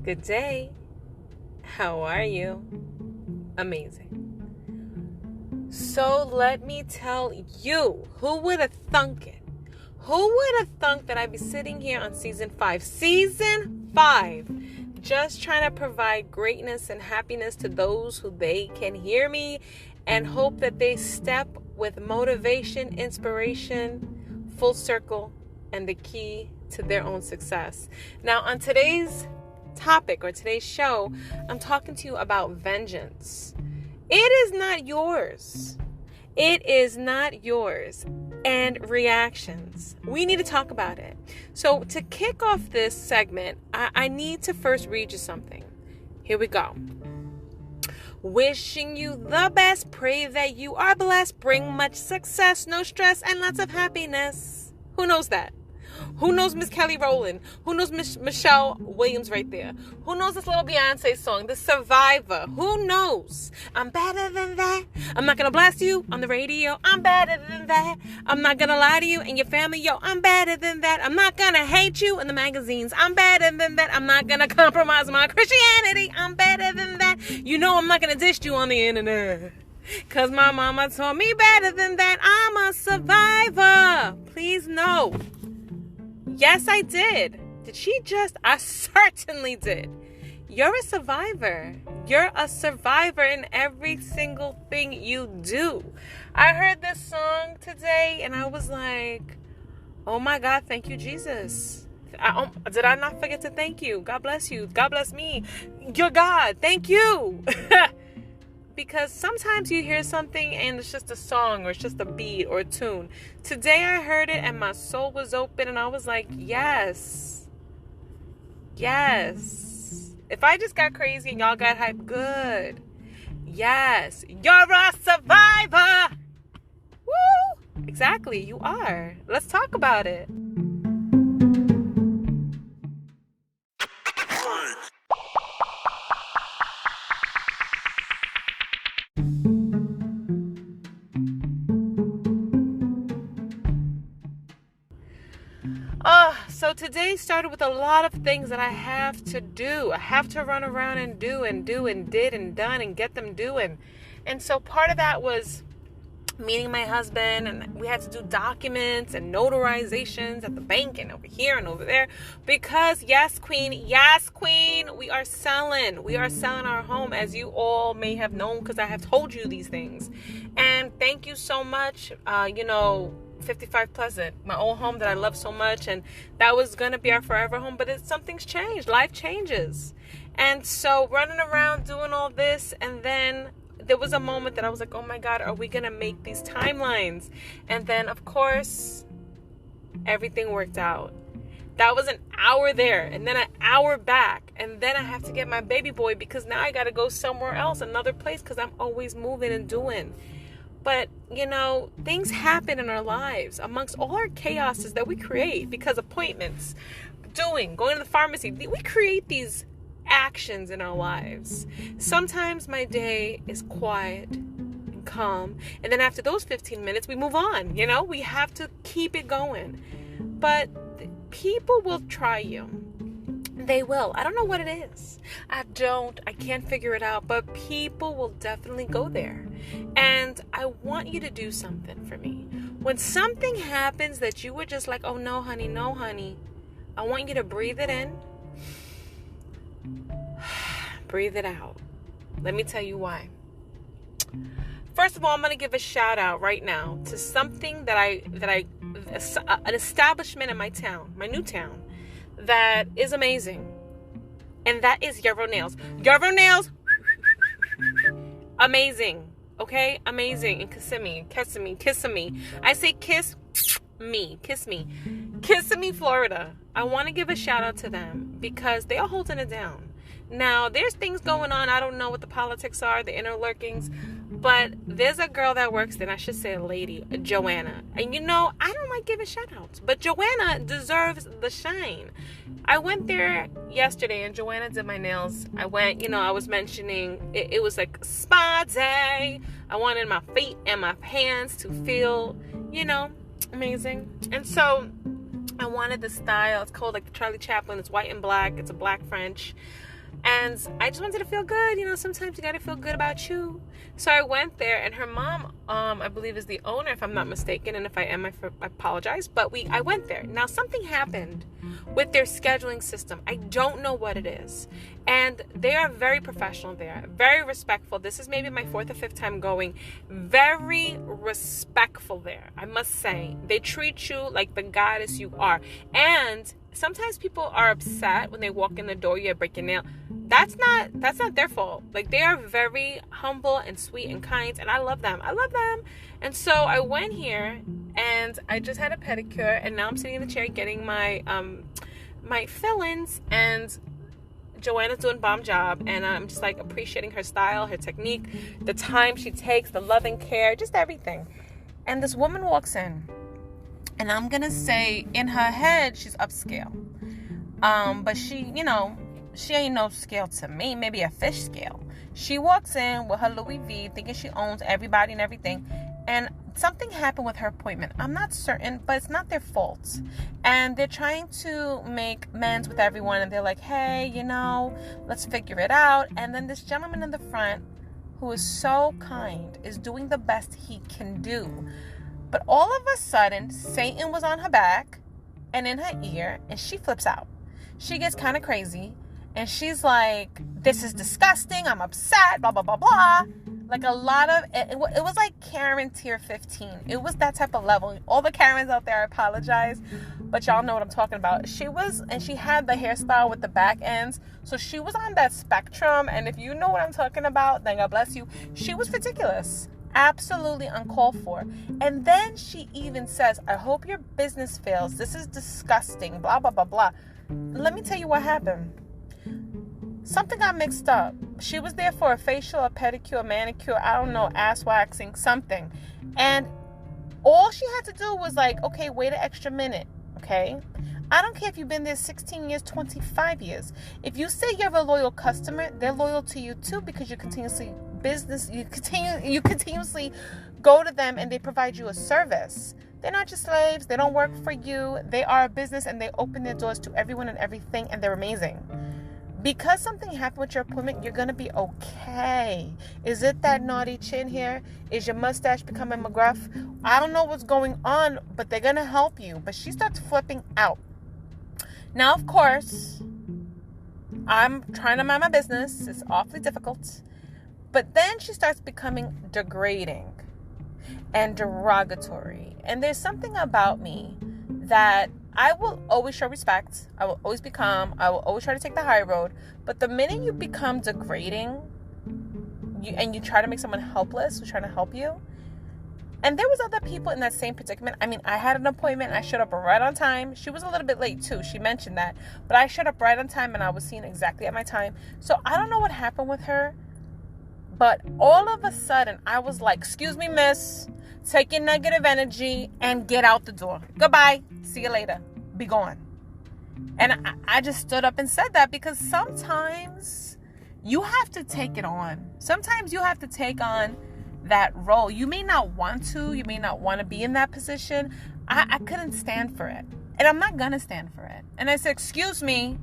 Good day. How are you? Amazing. So let me tell you, who would have thunk it? Who would have thunk that I'd be sitting here on season 5? Season 5. Just trying to provide greatness and happiness to those who they can hear me and hope that they step with motivation, inspiration, full circle, and the key to their own success. Now, on today's topic or today's show, I'm talking to you about vengeance. It is not yours. It is not yours. And reactions. We need to talk about it. So to kick off this segment, I need to first read you something. Here we go. Wishing you the best. Pray that you are blessed. Bring much success, no stress, and lots of happiness. Who knows that? Who knows Miss Kelly Rowland? Who knows Miss Michelle Williams right there? Who knows this little Beyonce song, The Survivor? Who knows? I'm better than that. I'm not going to blast you on the radio. I'm better than that. I'm not going to lie to you and your family. Yo, I'm better than that. I'm not going to hate you in the magazines. I'm better than that. I'm not going to compromise my Christianity. I'm better than that. You know I'm not going to dish you on the internet. Because my mama told me better than that. I'm a survivor. Please know. Yes, I did. Did she just? I certainly did. You're a survivor. You're a survivor in every single thing you do. I heard this song today and I was like, oh my God, thank you, Jesus. Did I not forget to thank you? God bless you. God bless me. You're God. Thank you. Because sometimes you hear something and it's just a song or it's just a beat or a tune. Today I heard it and my soul was open and I was like, yes. Yes. If I just got crazy and y'all got hype, good. Yes. You're a survivor. Woo! Exactly, you are. Let's talk about it. So today started with a lot of things that I have to do. I have to run around and do and did and done and get them doing. And so part of that was meeting my husband, and we had to do documents and notarizations at the bank and over here and over there. Because yes, queen, we are selling. We are selling our home, as you all may have known because I have told you these things. And thank you so much. 55 Pleasant, my old home that I love so much, and that was going to be our forever home, but something's changed. Life changes. And so running around doing all this, and then there was a moment that I was like, oh my God, are we going to make these timelines? And then, of course, everything worked out. That was an hour there, and then an hour back, and then I have to get my baby boy because now I got to go somewhere else, another place, because I'm always moving and doing. But, things happen in our lives amongst all our chaoses that we create because appointments, going to the pharmacy. We create these actions in our lives. Sometimes my day is quiet and calm. And then after those 15 minutes, we move on. We have to keep it going. But people will try you. They will. I don't know what it is. I can't figure it out. But people will definitely go there. And I want you to do something for me. When something happens that you were just like, oh, no, honey. I want you to breathe it in. Breathe it out. Let me tell you why. First of all, I'm going to give a shout out right now to something an establishment in my town, my new town, that is amazing. And that is Euro Nails. Euro Nails, amazing. Okay? Amazing. And kissing me. I say kiss me. Kissimmee, Florida. I want to give a shout out to them because they are holding it down. Now, there's things going on. I don't know what the politics are, the inner workings. But there's a girl that works there, and I should say a lady, Joanna. And I don't like giving shout outs, but Joanna deserves the shine. I went there yesterday and Joanna did my nails. I went, I was mentioning it was like spa day. I wanted my feet and my hands to feel, amazing. And so I wanted the style. It's called like Charlie Chaplin. It's white and black. It's a black French. And I just wanted to feel good. Sometimes you got to feel good about you. So I went there, and her mom, I believe, is the owner, if I'm not mistaken. And if I am, I apologize. But I went there. Now, something happened with their scheduling system. I don't know what it is. And they are very professional there, very respectful. This is maybe my 4th or 5th time going. Very respectful there, I must say. They treat you like the goddess you are. And sometimes people are upset when they walk in the door, you break your nail. That's not their fault. Like, they are very humble and sweet and kind, and I love them. And so I went here, and I just had a pedicure, and now I'm sitting in the chair getting my my fill-ins, and Joanna's doing a bomb job, and I'm just like appreciating her style, her technique, the time she takes, the loving care, just everything. And this woman walks in, and I'm gonna say in her head she's upscale, but she ain't no scale to me, maybe a fish scale. She walks in with her Louis V, thinking she owns everybody and everything, and something happened with her appointment. I'm not certain, but it's not their fault. And they're trying to make amends with everyone, and they're like, hey, let's figure it out. And then this gentleman in the front, who is so kind, is doing the best he can do. But all of a sudden, Satan was on her back and in her ear, and she flips out. She gets kind of crazy, and she's like, this is disgusting, I'm upset, blah, blah, blah, blah. Like a lot of, it was like Karen tier 15. It was that type of level. All the Karens out there, I apologize, but y'all know what I'm talking about. She had the hairstyle with the back ends, so she was on that spectrum, and if you know what I'm talking about, then God bless you. She was ridiculous. Absolutely uncalled for. And then she even says, I hope your business fails. This is disgusting, blah, blah, blah, blah. Let me tell you what happened. Something got mixed up. She was there for a facial, a pedicure, a manicure, I don't know, ass waxing, something. And all she had to do was like, okay, wait an extra minute, okay? I don't care if you've been there 16 years, 25 years. If you say you're a loyal customer, they're loyal to you too, because you continuously go to them and they provide you a service. They're not just slaves. They don't work for you. They are a business, and they open their doors to everyone and everything, and they're amazing. Because something happened with your appointment, you're going to be okay. Is it that naughty chin here? Is your mustache becoming McGruff? I don't know what's going on, but they're going to help you. But she starts flipping out. Now, of course, I'm trying to mind my business. It's awfully difficult. But then she starts becoming degrading and derogatory. And there's something about me that I will always show respect. I will always be calm. I will always try to take the high road. But the minute you become degrading, you try to make someone helpless who's trying to help you. And there was other people in that same predicament. I mean, I had an appointment. I showed up right on time. She was a little bit late too. She mentioned that. But I showed up right on time, and I was seen exactly at my time. So I don't know what happened with her. But all of a sudden, I was like, excuse me, miss. Take your negative energy and get out the door. Goodbye. See you later. Be gone. And I just stood up and said that, because sometimes you have to take it on. Sometimes you have to take on that role. You may not want to. You may not want to be in that position. I couldn't stand for it. And I'm not going to stand for it. And I said, excuse me.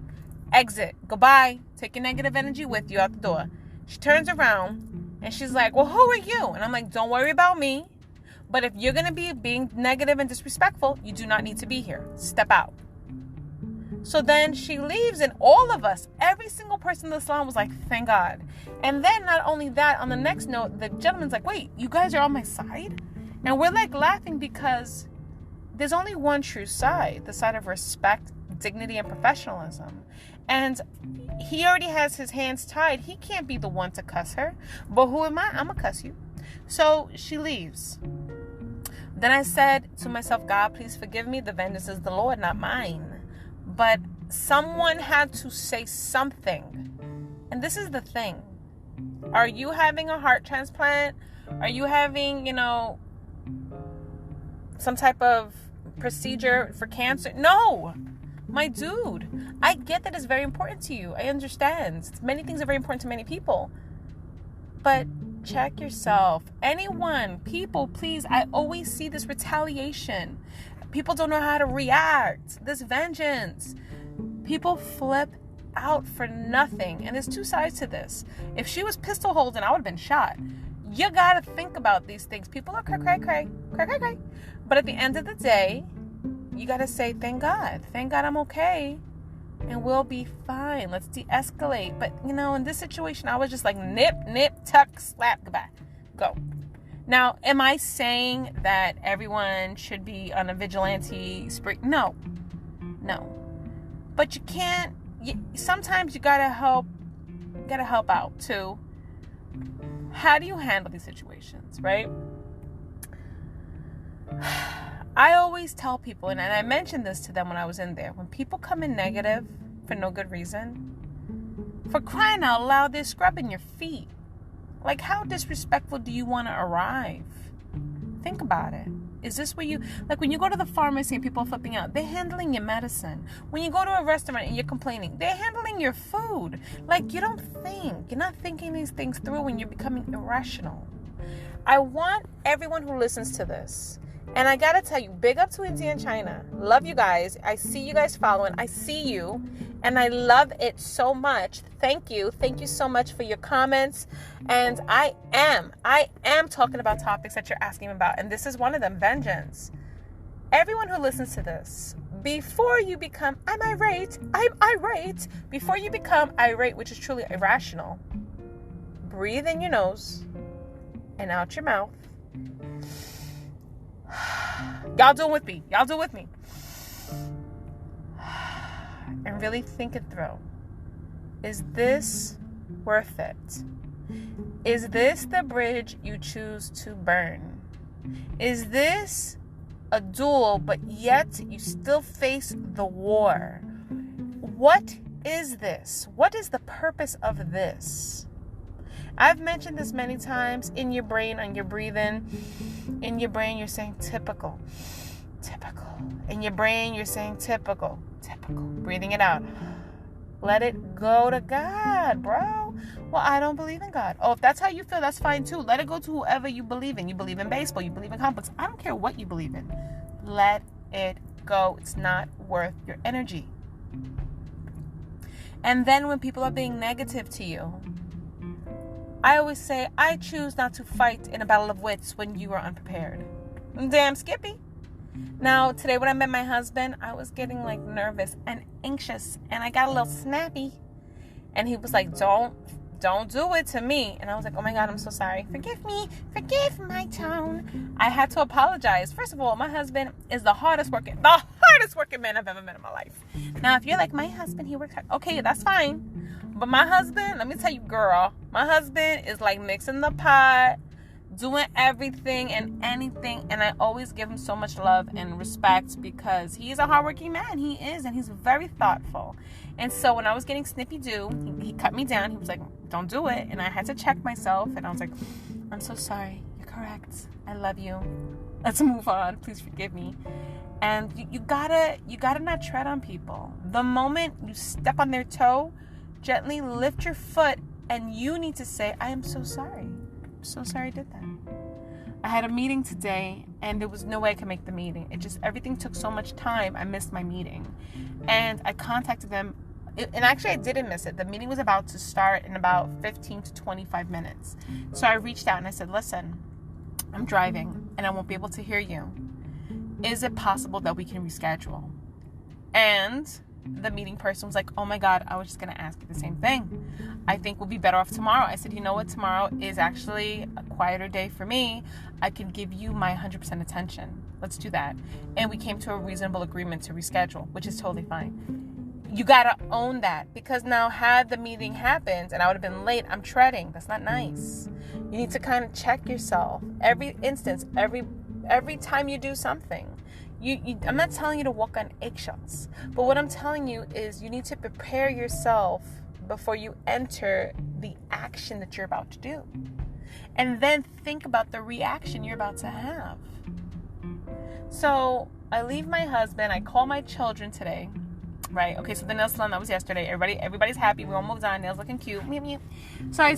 Exit. Goodbye. Take your negative energy with you out the door. She turns around and she's like, well, who are you? And I'm like, don't worry about me. But if you're going to be being negative and disrespectful, you do not need to be here. Step out. So then she leaves, and all of us, every single person in the salon was like, thank God. And then not only that, on the next note, the gentleman's like, wait, you guys are on my side? And we're like laughing, because there's only one true side, the side of respect, dignity, and professionalism. And he already has his hands tied. He can't be the one to cuss her. But who am I? I'm going to cuss you. So she leaves. Then I said to myself, God, please forgive me. The vengeance is the Lord, not mine. But someone had to say something. And this is the thing. Are you having a heart transplant? Are you having, some type of procedure for cancer? No. My dude, I get that it's very important to you. I understand. Many things are very important to many people. But check yourself. Anyone, people, please. I always see this retaliation. People don't know how to react. This vengeance. People flip out for nothing. And there's two sides to this. If she was pistol holding, I would have been shot. You gotta think about these things. People are cray. But at the end of the day, you gotta say, thank God I'm okay. And we'll be fine. Let's de-escalate. But, in this situation, I was just like, nip, tuck, slap, goodbye. Go. Now, am I saying that everyone should be on a vigilante spree? No. But you can't, sometimes you gotta help out too. How do you handle these situations, right? I always tell people, and I mentioned this to them when I was in there, when people come in negative for no good reason, for crying out loud, they're scrubbing your feet. Like, how disrespectful do you want to arrive? Think about it. Is this where when you go to the pharmacy and people are flipping out, they're handling your medicine. When you go to a restaurant and you're complaining, they're handling your food. Like, you're not thinking these things through when you're becoming irrational. I want everyone who listens to this, and I gotta tell you, big up to India and China. Love you guys. I see you guys following. I see you, and I love it so much. Thank you. Thank you so much for your comments. And I am talking about topics that you're asking about, and this is one of them, vengeance. Everyone who listens to this, before you become, I'm irate, before you become irate, which is truly irrational, breathe in your nose and out your mouth. Y'all do it with me. And really think it through. Is this worth it? Is this the bridge you choose to burn? Is this a duel, but yet you still face the war? What is this? What is the purpose of this? I've mentioned this many times. In your brain, on your breathing, in your brain, you're saying typical. In your brain, you're saying typical. Breathing it out. Let it go to God, bro. Well, I don't believe in God. Oh, if that's how you feel, that's fine too. Let it go to whoever you believe in. You believe in baseball. You believe in comic books. I don't care what you believe in. Let it go. It's not worth your energy. And then when people are being negative to you, I always say, I choose not to fight in a battle of wits when you are unprepared. Damn Skippy. Now, today when I met my husband, I was getting nervous and anxious, and I got a little snappy. And he was like, don't do it to me. And I was like, oh my God, I'm so sorry. Forgive me. Forgive my tone. I had to apologize. First of all, my husband is the hardest working man I've ever met in my life. Now, if you're like, my husband, he works hard. Okay, that's fine. But my husband, let me tell you, girl, my husband is like mixing the pot, doing everything and anything. And I always give him so much love and respect because he's a hardworking man. He is, and he's very thoughtful. And so when I was getting snippy-doo, he cut me down. He was like, don't do it. And I had to check myself. And I was like, I'm so sorry. You're correct. I love you. Let's move on. Please forgive me. And you gotta not tread on people. The moment you step on their toe, gently lift your foot, and you need to say, I am so sorry. I'm so sorry I did that. I had a meeting today, and there was no way I could make the meeting. Everything took so much time, I missed my meeting. And I contacted them, and actually I didn't miss it. The meeting was about to start in about 15 to 25 minutes. So I reached out and I said, listen, I'm driving, and I won't be able to hear you. Is it possible that we can reschedule? And the meeting person was like, oh my God, I was just going to ask you the same thing. I think we'll be better off tomorrow. I said, you know what? Tomorrow is actually a quieter day for me. I can give you my 100% attention. Let's do that. And we came to a reasonable agreement to reschedule, which is totally fine. You got to own that, because now had the meeting happened and I would have been late, I'm treading. That's not nice. You need to kind of check yourself every instance, every time you do something. I'm not telling you to walk on eggshells, but what I'm telling you is you need to prepare yourself before you enter the action that you're about to do. And then think about the reaction you're about to have. So I leave my husband, I call my children today, right? Okay, so the nail salon, that was yesterday. Everybody's happy. We all moved on. Nails looking cute. So I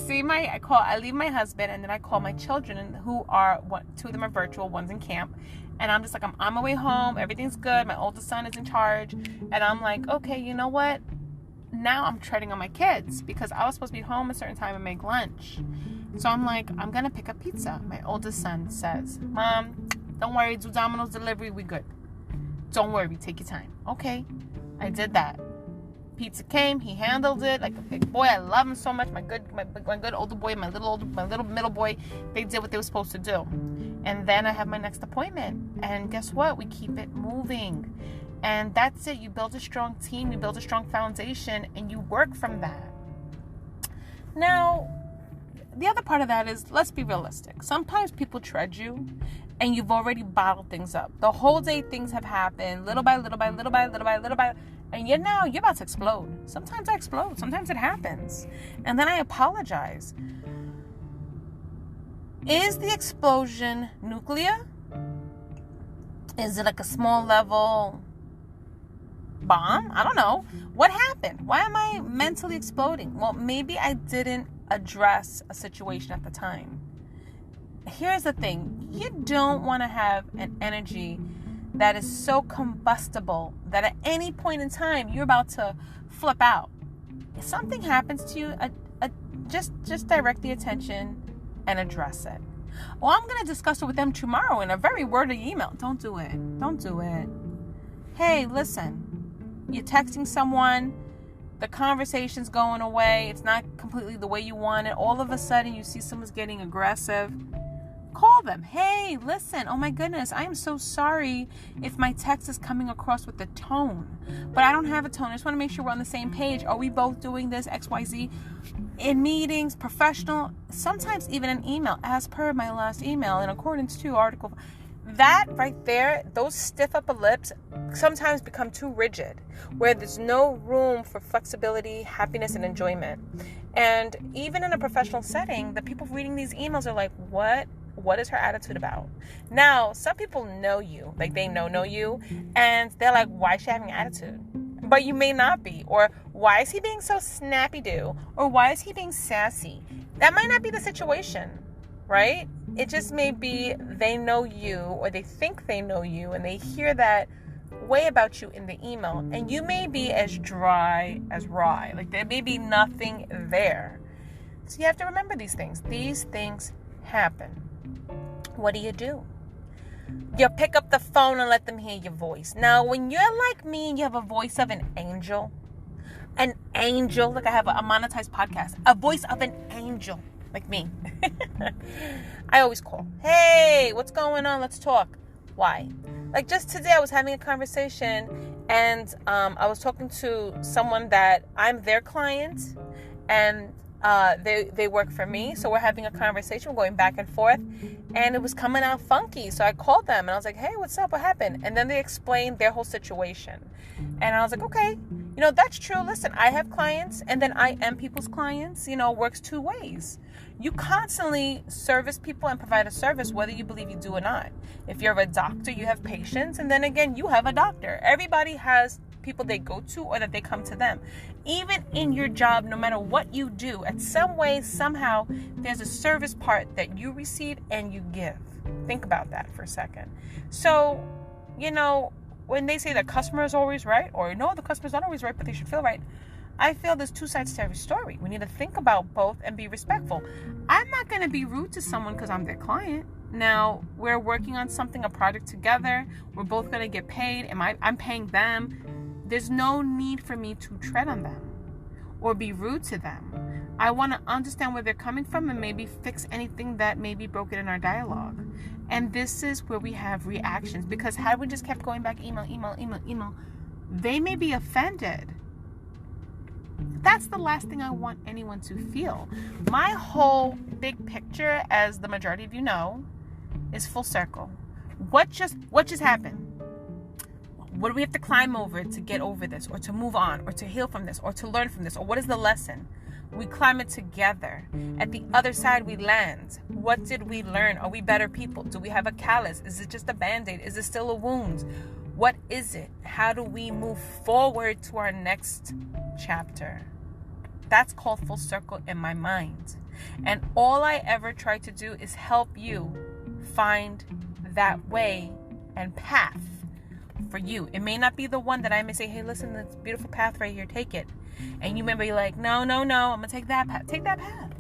leave my husband, and then I call my children, who are, two of them are virtual, one's in camp. And I'm just like, I'm on my way home. Everything's good. My oldest son is in charge. And I'm like, okay, you know what? now I'm treading on my kids because I was supposed to be home a certain time and make lunch. So I'm like, I'm going to pick up pizza. My oldest son says, Mom, don't worry, do Domino's delivery, we good. Don't worry, take your time. Okay, I did that. Pizza came, he handled it like a big boy. I love him so much. My good older boy, my little middle boy, they did what they were supposed to do. And then I have my next appointment. And guess what? We keep it moving. And that's it. You build a strong team, you build a strong foundation, and you work from that. Now, the other part of that is, let's be realistic. Sometimes people tread you and you've already bottled things up. The whole day things have happened, little by little, and you're about to explode. Sometimes I explode. Sometimes it happens. And then I apologize. Is the explosion nuclear? Is it like a small level bomb? I don't know. What happened? Why am I mentally exploding? Well, maybe I didn't address a situation at the time. Here's the thing. You don't want to have an energy that is so combustible that at any point in time you're about to flip out. If something happens to you, just direct the attention and address it. Well, I'm going to discuss it with them tomorrow in a very wordy email. Don't do it. Don't do it. Hey, listen, you're texting someone, the conversation's going away, it's not completely the way you want it. All of a sudden you see someone's getting aggressive. Call them. Hey, listen, oh my goodness, I am so sorry if my text is coming across with a tone, but I don't have a tone. I just want to make sure we're on the same page. Are we both doing this XYZ in meetings, professional, sometimes even an email, as per my last email in accordance to article. That right there, those stiff upper lips sometimes become too rigid, where there's no room for flexibility, happiness, and enjoyment. And even in a professional setting, the people reading these emails are like, what is her attitude about? Now, some people know you, like they know you, and they're like, why is she having attitude? But you may not be. Or why is he being so snappy-do? Or why is he being sassy? That might not be the situation, right? It just may be they know you, or they think they know you, and they hear that way about you in the email, and you may be as dry as rye. Like there may be nothing there. So you have to remember these things. These things happen. What do? You pick up the phone and let them hear your voice. Now, when you're like me and you have a voice of an angel, like I have a monetized podcast, a voice of an angel, like me. I always call. Hey, what's going on? Let's talk. Why? Like just today I was having a conversation and I was talking to someone that I'm their client and they work for me. So we're having a conversation, we're going back and forth, and it was coming out funky. So I called them and I was like, hey, what's up? What happened? And then they explained their whole situation. And I was like, okay, that's true. Listen, I have clients and then I am people's clients. Works two ways. You constantly service people and provide a service, whether you believe you do or not. If you're a doctor, you have patients, and then again, you have a doctor. Everybody has people they go to or that they come to them. Even in your job, no matter what you do, at some way, somehow, there's a service part that you receive and you give. Think about that for a second. So, when they say the customer is always right, or no, the customer's not always right, but they should feel right, I feel there's two sides to every story. We need to think about both and be respectful. I'm not going to be rude to someone because I'm their client. Now, we're working on something, a project together. We're both going to get paid. I'm paying them. There's no need for me to tread on them or be rude to them. I want to understand where they're coming from and maybe fix anything that may be broken in our dialogue. And this is where we have reactions, because had we just kept going back, email, they may be offended. That's the last thing I want anyone to feel. My whole big picture, as the majority of you know, is full circle. What just happened? What do we have to climb over to get over this, or to move on, or to heal from this, or to learn from this, or what is the lesson? We climb it together. At the other side, we land. What did we learn? Are we better people? Do we have a callus? Is it just a band-aid? Is it still a wound? What is it? How do we move forward to our next chapter? That's called full circle in my mind. And all I ever try to do is help you find that way and path for you. It may not be the one that I may say, hey, listen, this beautiful path right here, take it. And you may be like, no, I'm going to take that path. Take that path.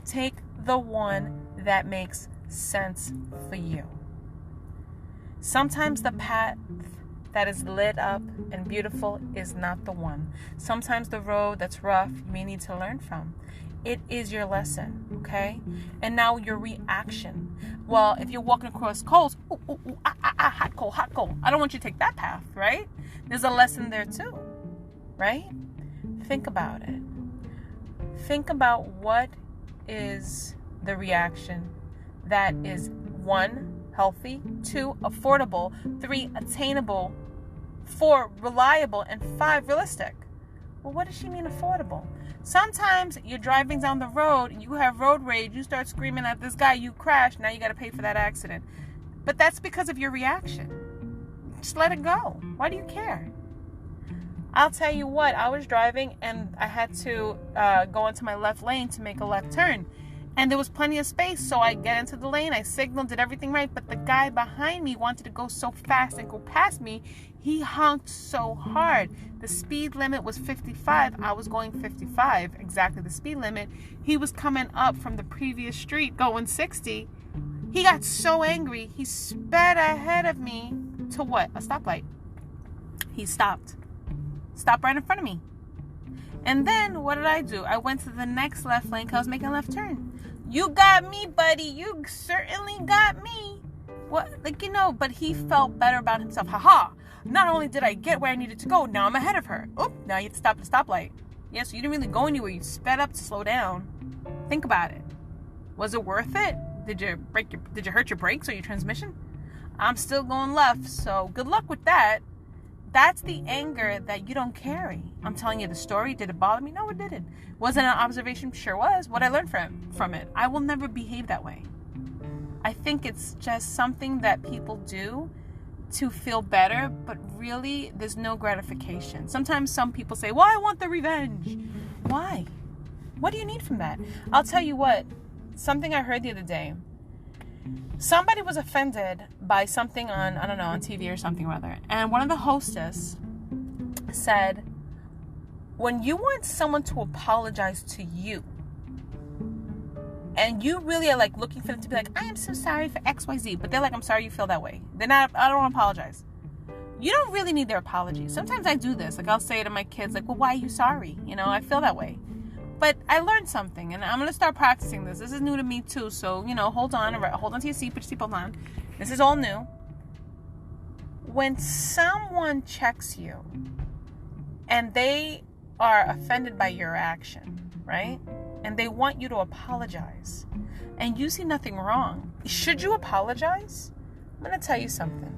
Take the one that makes sense for you. Sometimes the path that is lit up and beautiful is not the one. Sometimes the road that's rough you may need to learn from. It is your lesson, okay? And now your reaction. Well, if you're walking across coals, hot coal. I don't want you to take that path, right? There's a lesson there too, right? Think about it. Think about what is the reaction that is 1, healthy, 2, affordable, 3, attainable, 4, reliable, and 5, realistic. Well, what does she mean affordable? Sometimes you're driving down the road, you have road rage, you start screaming at this guy, you crash, now you got to pay for that accident. But that's because of your reaction. Just let it go. Why do you care? I'll tell you what, I was driving and I had to go into my left lane to make a left turn. And there was plenty of space, so I get into the lane, I signaled, did everything right, but the guy behind me wanted to go so fast and go past me. He honked so hard. The speed limit was 55. I was going 55, exactly the speed limit. He was coming up from the previous street going 60. He got so angry, he sped ahead of me to what? A stoplight. He stopped. Stopped right in front of me. And then what did I do? I went to the next left lane because I was making a left turn. You got me, buddy. You certainly got me. What? But he felt better about himself. Ha. Not only did I get where I needed to go, now I'm ahead of her. Oop, now you have to stop at the stoplight. Yeah, so you didn't really go anywhere. You sped up to slow down. Think about it. Was it worth it? Did you hurt your brakes or your transmission? I'm still going left, so good luck with that. That's the anger that you don't carry. I'm telling you the story. Did it bother me? No, it didn't. Was it an observation? Sure was. What I learned from it. I will never behave that way. I think it's just something that people do to feel better, but really there's no gratification. Sometimes some people say, well, I want the revenge. Why? What do you need from that? I'll tell you what, something I heard the other day. Somebody was offended by something on TV or something or other. And one of the hostess said, when you want someone to apologize to you, and you really are like looking for them to be like, I am so sorry for XYZ, but they're like, I'm sorry you feel that way. They're not, I don't want to apologize. You don't really need their apology. Sometimes I do this. Like I'll say to my kids, like, well, why are you sorry? I feel that way. But I learned something, and I'm going to start practicing this. This is new to me too, so, hold on to your seat, put your seatbelt on. This is all new. When someone checks you, and they are offended by your action, right? And they want you to apologize, and you see nothing wrong, should you apologize? I'm going to tell you something.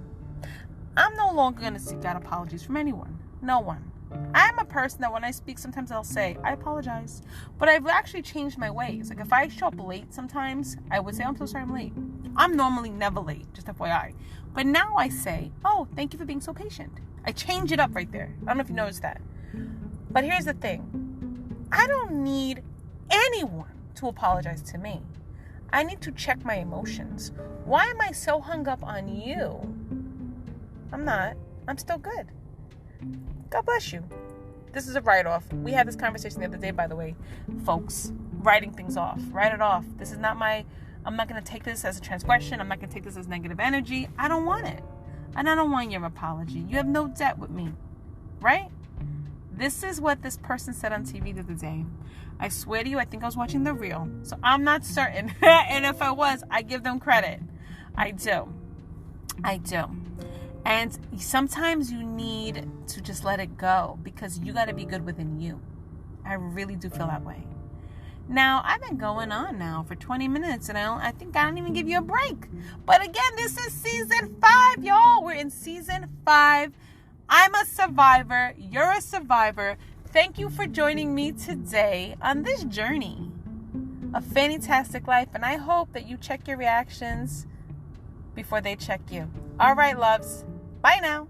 I'm no longer going to seek out apologies from anyone. No one. I'm a person that when I speak, sometimes I'll say, I apologize. But I've actually changed my ways. Like if I show up late sometimes, I would say, I'm so sorry I'm late. I'm normally never late, just FYI. But now I say, oh, thank you for being so patient. I change it up right there. I don't know if you noticed that. But here's the thing. I don't need anyone to apologize to me. I need to check my emotions. Why am I so hung up on you? I'm not. I'm still good. God bless you. This is a write-off. We had this conversation the other day, by the way, folks. Writing things off. Write it off. This is not I'm not going to take this as a transgression. I'm not going to take this as negative energy. I don't want it. And I don't want your apology. You have no debt with me. Right? This is what this person said on TV the other day. I swear to you, I think I was watching The Real. So I'm not certain. And if I was, I give them credit. I do. And sometimes you need to just let it go because you got to be good within you. I really do feel that way. Now, I've been going on now for 20 minutes and I think I don't even give you a break. But again, this is season 5, y'all. We're in season 5. I'm a survivor. You're a survivor. Thank you for joining me today on this journey of Fannytastic Life. And I hope that you check your reactions before they check you. All right, loves. Bye now.